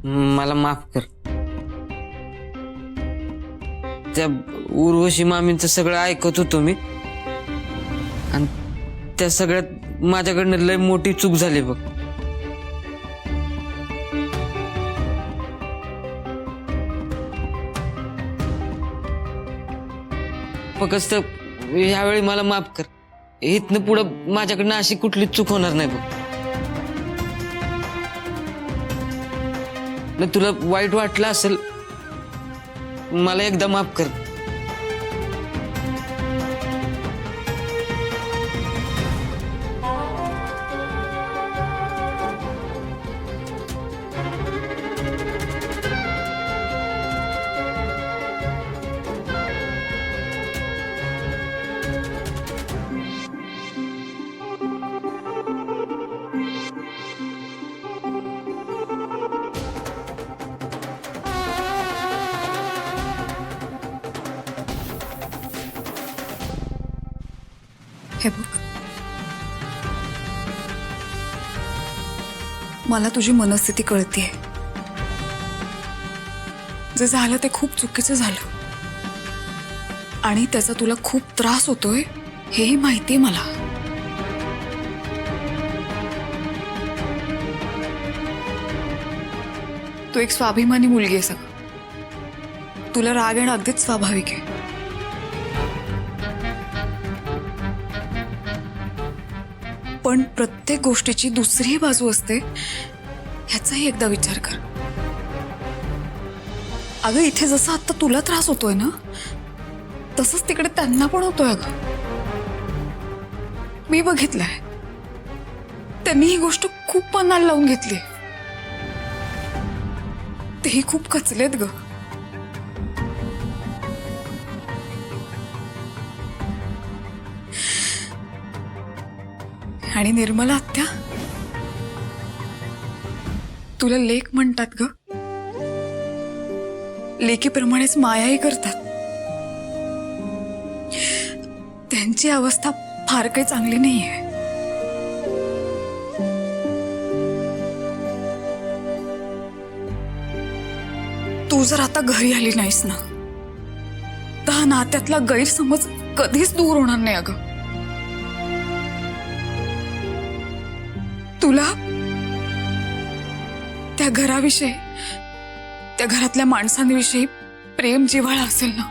मला माफ कर. त्या उर्वशी मामींचं सगळं ऐकत होतो मी आणि त्या सगळ्यात माझ्याकडनं लय मोठी चूक झाली बघ. फक्त यावेळी मला माफ कर. इथनं पुढं माझ्याकडनं अशी कुठली चूक होणार नाही बघ. न तुला वाईट वाटलं असेल, मला एकदा माफ कर. हे बघ, मला तुझी मनस्थिती कळतीये. जे झालं ते खूप चुकीचं झालं आणि त्याचा तुला खूप त्रास होतोय हेही माहितीये मला. तू एक स्वाभिमानी मुलगी आहेस. तुला राग येणं अगदीच स्वाभाविक आहे. पण प्रत्येक गोष्टीची दुसरी बाजू असते ह्याचाही एकदा विचार कर. अगं, इथे जसं आता तुला त्रास होतोय ना, तसंच तिकडे त्यांना पण होतोय. अगं, मी बघितलंय, त्यांनी ही गोष्ट खूप मनाला लावून घेतली. तेही खूप कचलेत ग. आणि निर्मला आत्या, तुला लेक म्हणतात ग. लेकीप्रमाणेच मायाही करतात. त्यांची अवस्था फार काही चांगली नाहीये. तू जर आता घरी आली नाहीस ना, तर हा नात्यातला गैरसमज कधीच दूर होणार नाही. अगं, तुला त्या घराविषयी, त्या घरातल्या माणसांविषयी प्रेम जिव्हाळा असेल ना,